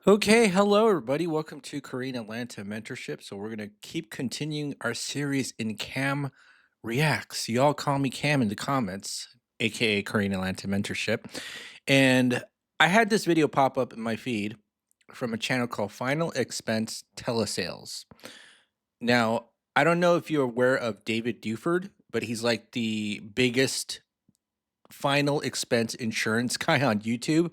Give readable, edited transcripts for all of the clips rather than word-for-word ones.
Okay, hello everybody. Welcome to Korean Atlanta Mentorship. So we're gonna keep continuing our series in Cam Reacts. Y'all call me Cam in the comments, aka Korean Atlanta Mentorship. And I had this video pop up in my feed from a channel called Final Expense Telesales. Now, I don't know if you're aware of David Duford, but he's like the biggest final expense insurance guy on YouTube.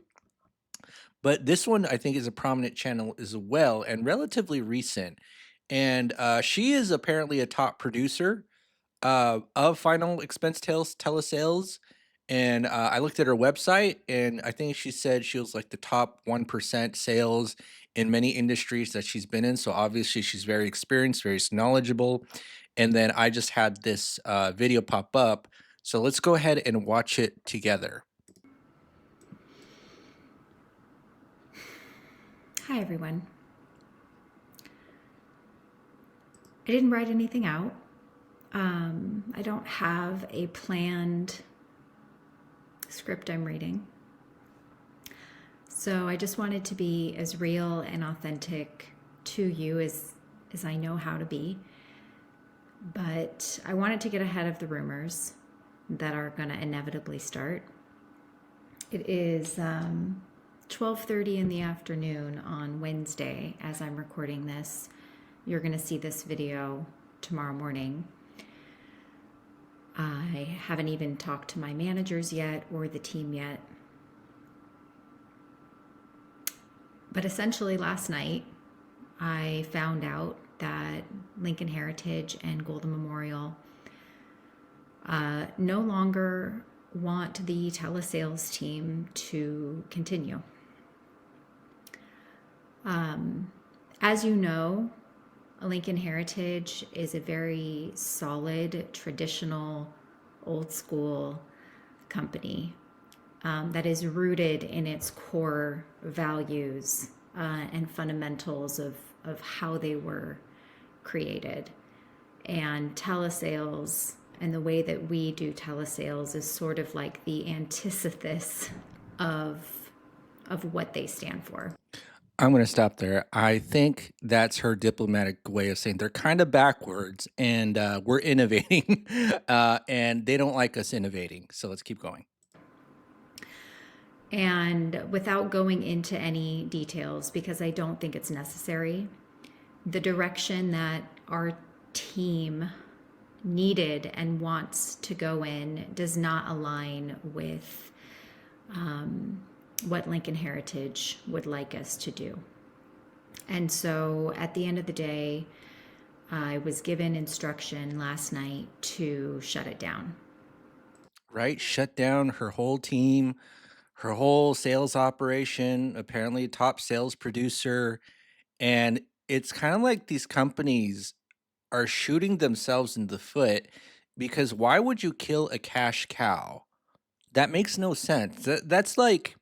But this one I think is a prominent channel as well and relatively recent. And she is apparently a top producer of Final Expense Telesales. And I looked at her website, and I think she said she was like the top 1% sales in many industries that she's been in. So obviously, she's very experienced, very knowledgeable. And then I just had this video pop up. So let's go ahead and watch it together. Hi, everyone. I didn't write anything out. I don't have a planned script I'm reading. So I just wanted to be as real and authentic to you as I know how to be. But I wanted to get ahead of the rumors that are going to inevitably start. It is 12:30 in the afternoon on Wednesday as I'm recording this. You're going to see this video tomorrow morning. I haven't even talked to my managers yet or the team yet. But essentially last night, I found out that Lincoln Heritage and Golden Memorial no longer want the telesales team to continue. As you know, Lincoln Heritage is a very solid, traditional, old school company that is rooted in its core values and fundamentals of how they were created. And telesales and the way that we do telesales is sort of like the antithesis of what they stand for. I'm going to stop there. I think that's her diplomatic way of saying they're kind of backwards and we're innovating and they don't like us innovating. So let's keep going. And without going into any details, because I don't think it's necessary, the direction that our team needed and wants to go in does not align with what Lincoln Heritage would like us to do. And so at the end of the day, I was given instruction last night to shut it down. Right? Shut down her whole team, her whole sales operation, apparently top sales producer. And it's kind of like these companies are shooting themselves in the foot because why would you kill a cash cow? That makes no sense. That's like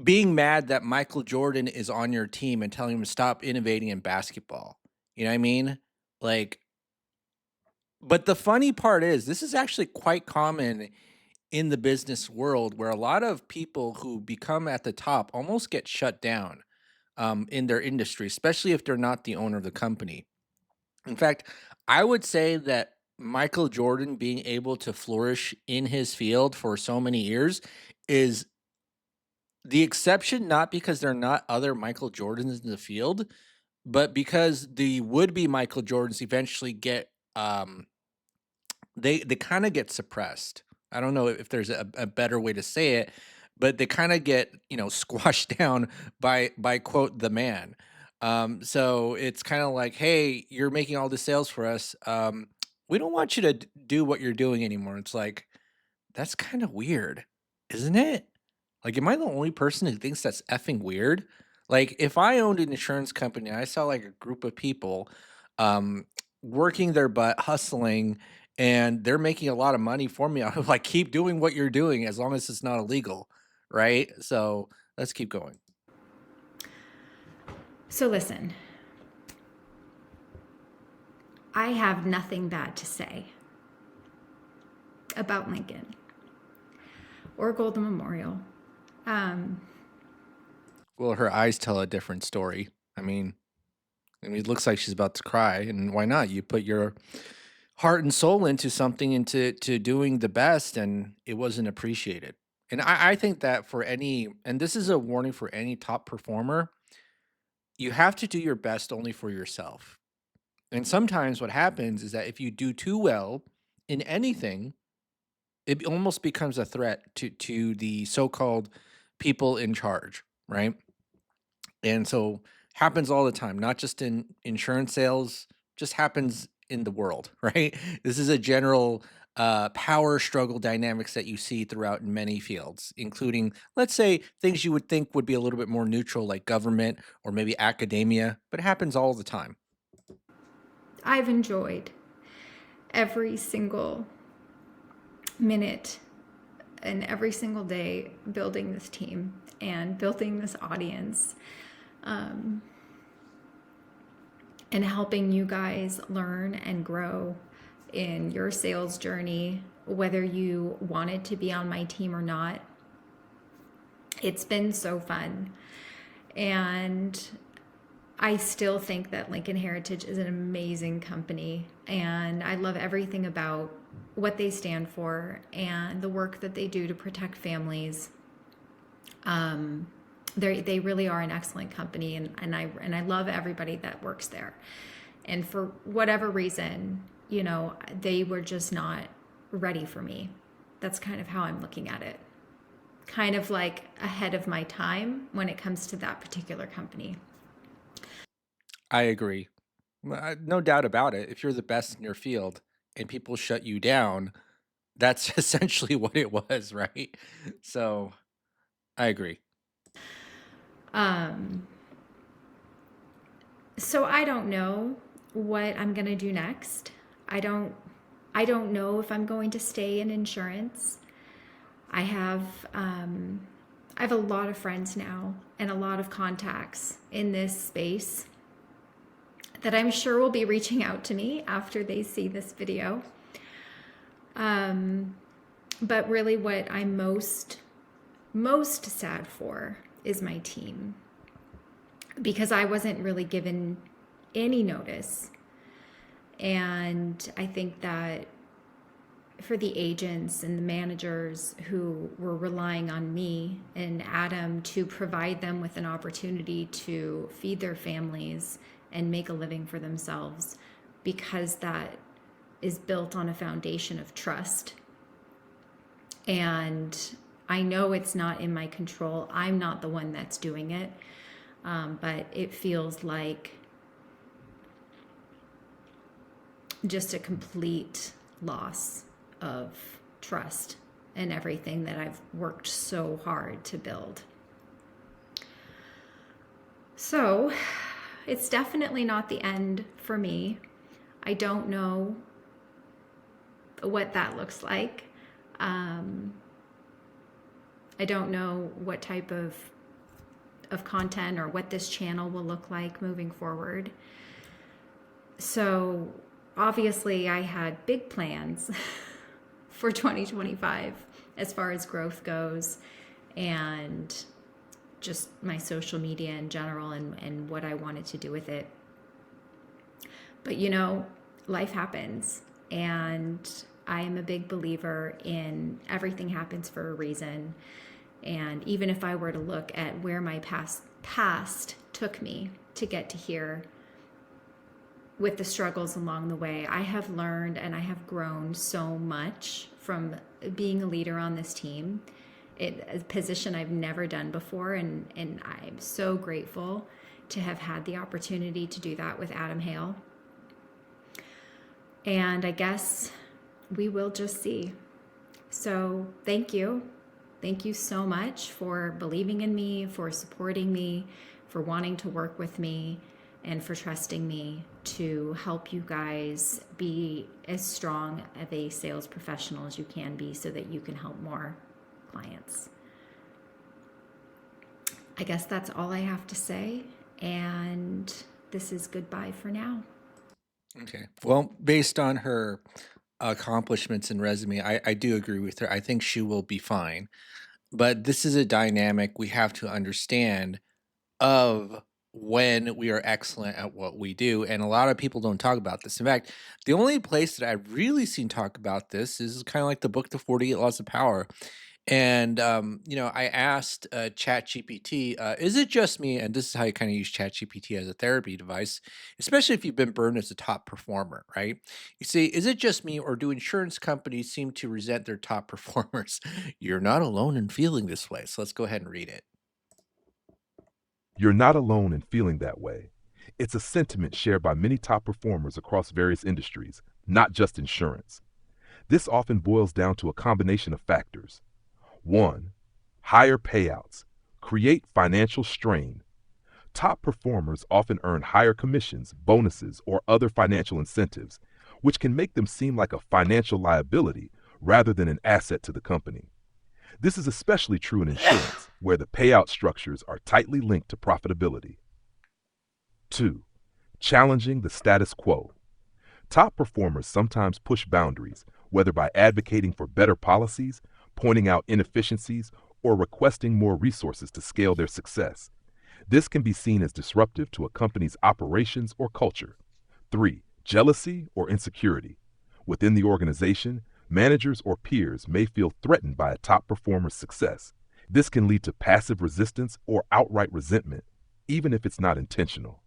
being mad that Michael Jordan is on your team and telling him to stop innovating in basketball. You know what I mean? Like, but the funny part is, this is actually quite common in the business world where a lot of people who become at the top almost get shut down in their industry, especially if they're not the owner of the company. In fact, I would say that Michael Jordan being able to flourish in his field for so many years is the exception, not because there are not other Michael Jordans in the field, but because the would-be Michael Jordans eventually get, they kinda get suppressed. I don't know if there's a better way to say it, but they kinda get, squashed down by quote, "the man." So it's kinda like, "Hey, you're making all the sales for us, we don't want you to do what you're doing anymore." It's like, that's kinda weird, isn't it? Like, am I the only person who thinks that's effing weird? Like, if I owned an insurance company and I saw like a group of people um, working their butt, hustling, and they're making a lot of money for me, I would like keep doing what you're doing as long as it's not illegal, right? So let's keep going. So listen, I have nothing bad to say about Lincoln or Golden Memorial. Well, her eyes tell a different story. I mean it looks like she's about to cry, and why not? You put your heart and soul into something, into doing the best, and it wasn't appreciated. And I think that for any, and this is a warning for any top performer, you have to do your best only for yourself. And sometimes what happens is that if you do too well in anything, it almost becomes a threat to the so-called people in charge, right? And so happens all the time, not just in insurance sales, just happens in the world, right? This is a general power struggle dynamics that you see throughout many fields, including, let's say, things you would think would be a little bit more neutral, like government or maybe academia, but it happens all the time. I've enjoyed every single minute and every single day building this team and building this audience, um, and helping you guys learn and grow in your sales journey, whether you wanted to be on my team or not. It's been so fun. And I still think that Lincoln Heritage is an amazing company, and I love everything about what they stand for and the work that they do to protect families. Um, they really are an excellent company, and I love everybody that works there. And for whatever reason, they were just not ready for me. That's kind of how I'm looking at it. Kind of like ahead of my time when it comes to that particular company. I agree. No doubt about it. If you're the best in your field and people shut you down, that's essentially what it was, right? So I agree. Um, so I don't know what I'm going to do next. I don't I don't know if I'm going to stay in insurance. I have um, I have a lot of friends now and a lot of contacts in this space that I'm sure will be reaching out to me after they see this video. Um, but really, what I'm most sad for is my team, because I wasn't really given any notice. And I think that for the agents and the managers who were relying on me and Adam to provide them with an opportunity to feed their families and make a living for themselves, because that is built on a foundation of trust. And I know it's not in my control. I'm not the one that's doing it. But it feels like just a complete loss of trust and everything that I've worked so hard to build. So it's definitely not the end for me. I don't know what that looks like. I don't know what type of content or what this channel will look like moving forward. So obviously I had big plans for 2025 as far as growth goes, and just my social media in general, and what I wanted to do with it. But life happens, and I am a big believer in everything happens for a reason. And even if I were to look at where my past took me to get to here, with the struggles along the way, I have learned and I have grown so much from being a leader on this team. A position I've never done before, and I'm so grateful to have had the opportunity to do that with Adam Hale. And I guess we will just see. So thank you. Thank you so much for believing in me, for supporting me, for wanting to work with me, and for trusting me to help you guys be as strong of a sales professional as you can be, so that you can help more clients. I guess that's all I have to say, and this is goodbye for now. Okay. Well, based on her accomplishments and resume, I do agree with her. I think she will be fine. But this is a dynamic we have to understand. of when we are excellent at what we do, and a lot of people don't talk about this. In fact, the only place that I've really seen talk about this is kind of like the book, The 48 Laws of Power. And I asked ChatGPT, is it just me? And this is how you kind of use ChatGPT as a therapy device, especially if you've been burned as a top performer, right? You see, is it just me, or do insurance companies seem to resent their top performers? You're not alone in feeling this way. So let's go ahead and read it. You're not alone in feeling that way. It's a sentiment shared by many top performers across various industries, not just insurance. This often boils down to a combination of factors. 1. Higher payouts create financial strain. Top performers often earn higher commissions, bonuses, or other financial incentives, which can make them seem like a financial liability rather than an asset to the company. This is especially true in insurance, where the payout structures are tightly linked to profitability. 2. Challenging the status quo. Top performers sometimes push boundaries, whether by advocating for better policies, pointing out inefficiencies, or requesting more resources to scale their success. This can be seen as disruptive to a company's operations or culture. 3. Jealousy or insecurity. Within the organization, managers or peers may feel threatened by a top performer's success. This can lead to passive resistance or outright resentment, even if it's not intentional.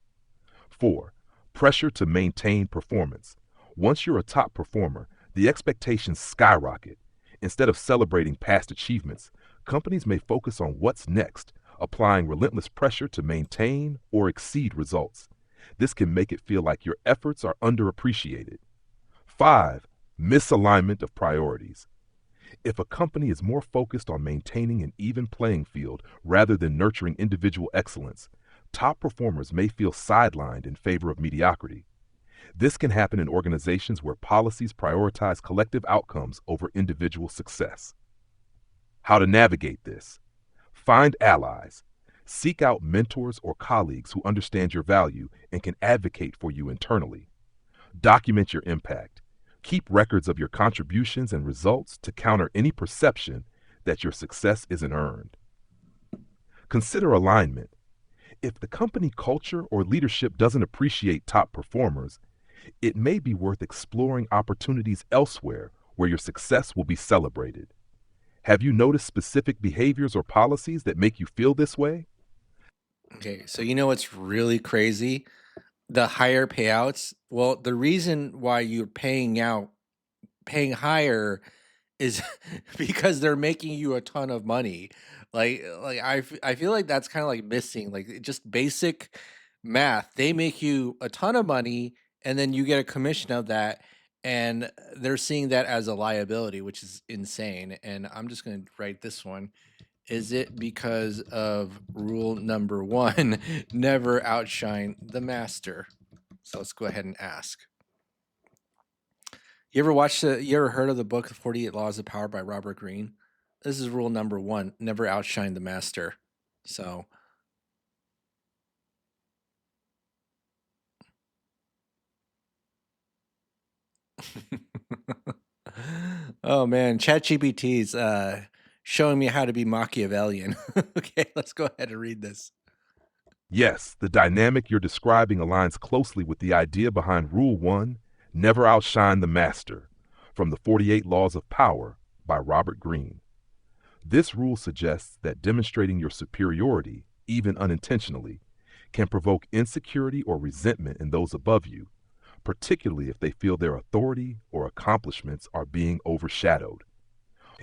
4. Pressure to maintain performance. Once you're a top performer, the expectations skyrocket. Instead of celebrating past achievements, companies may focus on what's next, applying relentless pressure to maintain or exceed results. This can make it feel like your efforts are underappreciated. 5. Misalignment of priorities. If a company is more focused on maintaining an even playing field rather than nurturing individual excellence, top performers may feel sidelined in favor of mediocrity. This can happen in organizations where policies prioritize collective outcomes over individual success. How to navigate this? Find allies. Seek out mentors or colleagues who understand your value and can advocate for you internally. Document your impact. Keep records of your contributions and results to counter any perception that your success isn't earned. Consider alignment. If the company culture or leadership doesn't appreciate top performers, it may be worth exploring opportunities elsewhere where your success will be celebrated. Have you noticed specific behaviors or policies that make you feel this way? Okay, so you know what's really crazy? The higher payouts. Well, the reason why you're paying higher is because they're making you a ton of money. I feel like that's kind of like missing like just basic math. They make you a ton of money and then you get a commission of that, and they're seeing that as a liability, which is insane. And I'm just going to write this one. Is it because of rule number 1, never outshine the master? So let's go ahead and ask. You ever heard of the book 48 Laws of Power by Robert Greene? This is rule number 1, never outshine the master. So, oh man, ChatGPT's showing me how to be Machiavellian. Okay, let's go ahead and read this. Yes, the dynamic you're describing aligns closely with the idea behind Rule 1, Never Outshine the Master, from the 48 Laws of Power by Robert Greene. This rule suggests that demonstrating your superiority, even unintentionally, can provoke insecurity or resentment in those above you, particularly if they feel their authority or accomplishments are being overshadowed.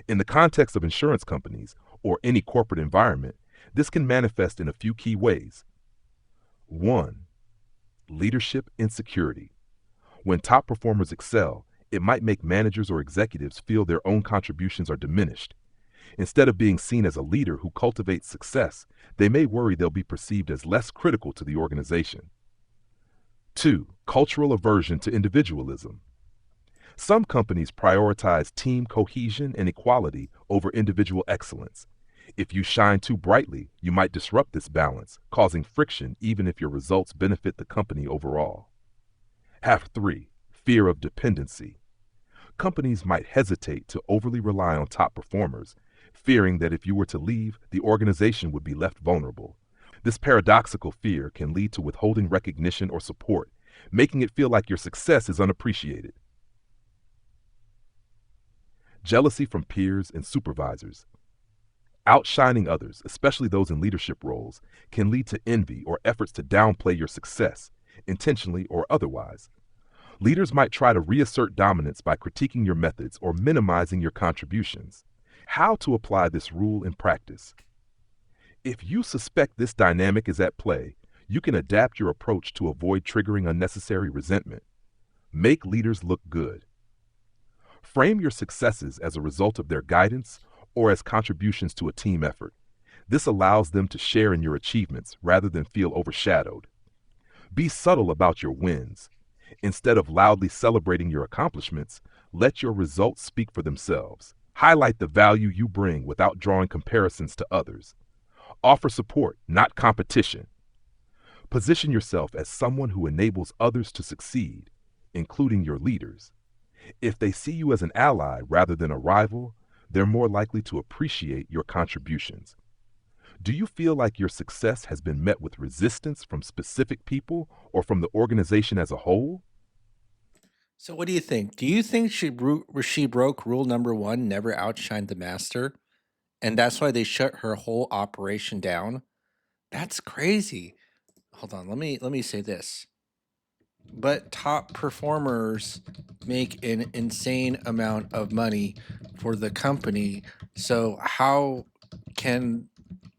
In the context of insurance companies or any corporate environment, this can manifest in a few key ways. 1. Leadership insecurity. When top performers excel, it might make managers or executives feel their own contributions are diminished. Instead of being seen as a leader who cultivates success, they may worry they'll be perceived as less critical to the organization. 2. Cultural aversion to individualism. Some companies prioritize team cohesion and equality over individual excellence. If you shine too brightly, you might disrupt this balance, causing friction even if your results benefit the company overall. 3. Fear of dependency. Companies might hesitate to overly rely on top performers, fearing that if you were to leave, the organization would be left vulnerable. This paradoxical fear can lead to withholding recognition or support, making it feel like your success is unappreciated. Jealousy from peers and supervisors. Outshining others, especially those in leadership roles, can lead to envy or efforts to downplay your success, intentionally or otherwise. Leaders might try to reassert dominance by critiquing your methods or minimizing your contributions. How to apply this rule in practice? If you suspect this dynamic is at play, you can adapt your approach to avoid triggering unnecessary resentment. Make leaders look good. Frame your successes as a result of their guidance or as contributions to a team effort. This allows them to share in your achievements rather than feel overshadowed. Be subtle about your wins. Instead of loudly celebrating your accomplishments, let your results speak for themselves. Highlight the value you bring without drawing comparisons to others. Offer support, not competition. Position yourself as someone who enables others to succeed, including your leaders. If they see you as an ally rather than a rival, they're more likely to appreciate your contributions. Do you feel like your success has been met with resistance from specific people or from the organization as a whole? So, what do you think? Do you think she broke rule number one, never outshine the master, and that's why they shut her whole operation down? That's crazy. Hold on, let me say this. But top performers make an insane amount of money for the company. So how can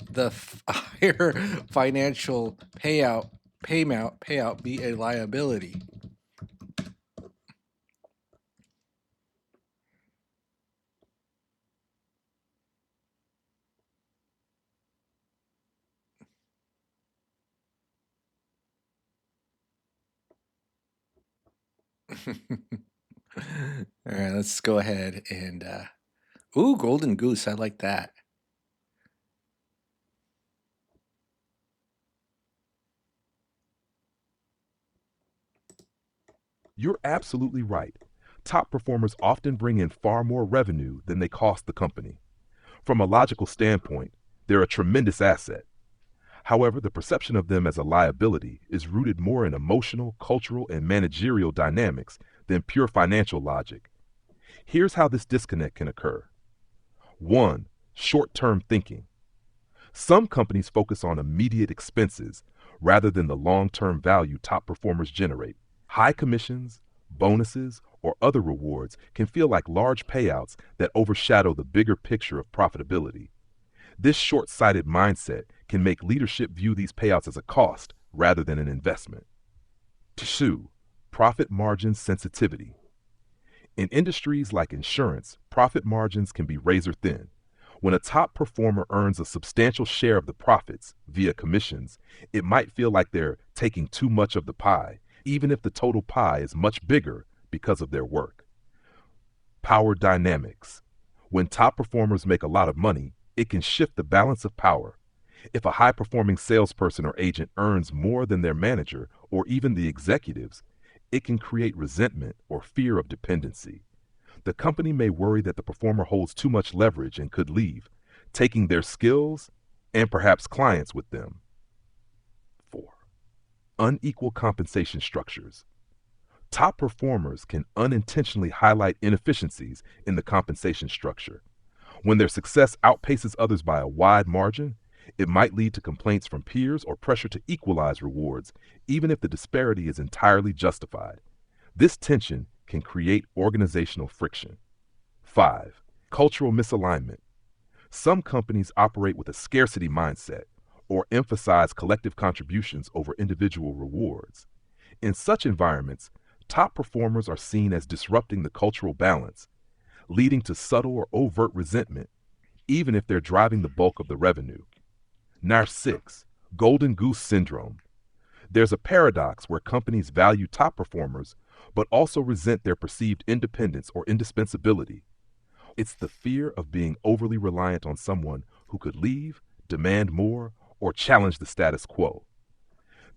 the higher financial payout be a liability? All right, let's go ahead and ooh, golden goose. I like that. You're absolutely right. Top performers often bring in far more revenue than they cost the company. From a logical standpoint, they're a tremendous asset. However, the perception of them as a liability is rooted more in emotional, cultural, and managerial dynamics than pure financial logic. Here's how this disconnect can occur. 1. Short-term thinking. Some companies focus on immediate expenses rather than the long-term value top performers generate. High commissions, bonuses, or other rewards can feel like large payouts that overshadow the bigger picture of profitability. This short-sighted mindset can make leadership view these payouts as a cost rather than an investment. 2. Profit margin sensitivity. In industries like insurance, profit margins can be razor thin. When a top performer earns a substantial share of the profits via commissions, it might feel like they're taking too much of the pie, even if the total pie is much bigger because of their work. Power dynamics. When top performers make a lot of money, it can shift the balance of power. If a high-performing salesperson or agent earns more than their manager or even the executives, it can create resentment or fear of dependency. The company may worry that the performer holds too much leverage and could leave, taking their skills and perhaps clients with them. 4. Unequal compensation structures. Top performers can unintentionally highlight inefficiencies in the compensation structure. When their success outpaces others by a wide margin, it might lead to complaints from peers or pressure to equalize rewards, even if the disparity is entirely justified. This tension can create organizational friction. 5. Cultural misalignment. Some companies operate with a scarcity mindset or emphasize collective contributions over individual rewards. In such environments, top performers are seen as disrupting the cultural balance, leading to subtle or overt resentment, even if they're driving the bulk of the revenue. 6. Golden goose syndrome. There's a paradox where companies value top performers but also resent their perceived independence or indispensability. It's the fear of being overly reliant on someone who could leave, demand more, or challenge the status quo.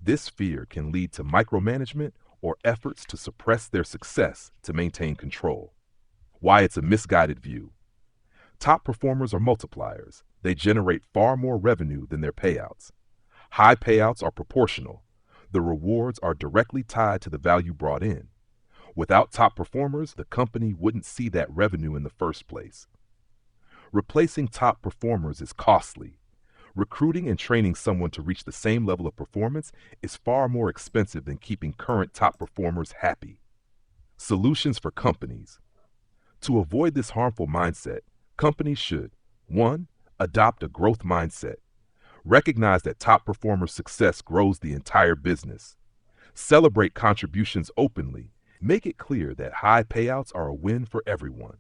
This fear can lead to micromanagement or efforts to suppress their success to maintain control. Why it's a misguided view. Top performers are multipliers. They generate far more revenue than their payouts. High payouts are proportional. The rewards are directly tied to the value brought in. Without top performers, the company wouldn't see that revenue in the first place. Replacing top performers is costly. Recruiting and training someone to reach the same level of performance is far more expensive than keeping current top performers happy. Solutions for companies. To avoid this harmful mindset, companies should 1. Adopt a growth mindset. Recognize that top performer success grows the entire business. Celebrate contributions openly. Make it clear that high payouts are a win for everyone.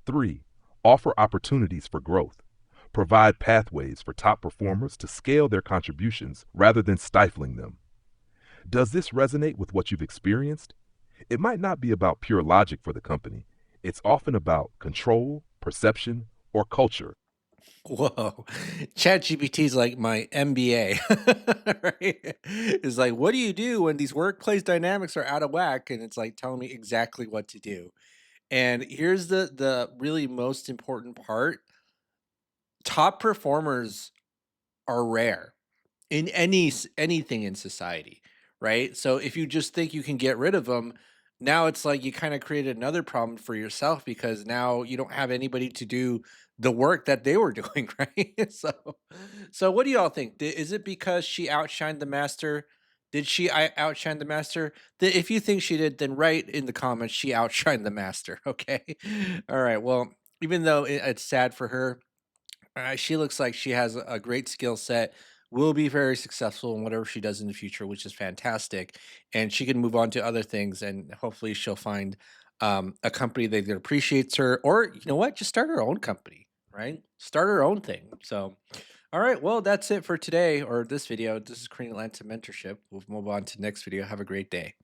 3. Offer opportunities for growth. Provide pathways for top performers to scale their contributions rather than stifling them. Does this resonate with what you've experienced? It might not be about pure logic for the company. It's often about control, perception, or culture. Whoa. ChatGPT is like my MBA, right? It's like, what do you do when these workplace dynamics are out of whack? And it's like telling me exactly what to do. And here's the really most important part. Top performers are rare in anything in society, right? So if you just think you can get rid of them, now it's like you kind of created another problem for yourself because now you don't have anybody to do the work that they were doing, right? So what do y'all think? Is it because she outshined the master? Did she outshine the master? If you think she did, then write in the comments she outshined the master. Okay. All right. Well, even though it's sad for her, she looks like she has a great skill set, will be very successful in whatever she does in the future, which is fantastic. And she can move on to other things, and hopefully, she'll find a company that appreciates her, or you know what, just start her own company, right? Start her own thing. So, all right, well, that's it for today or this video. This is Korean Atlanta Mentorship. We'll move on to the next video. Have a great day.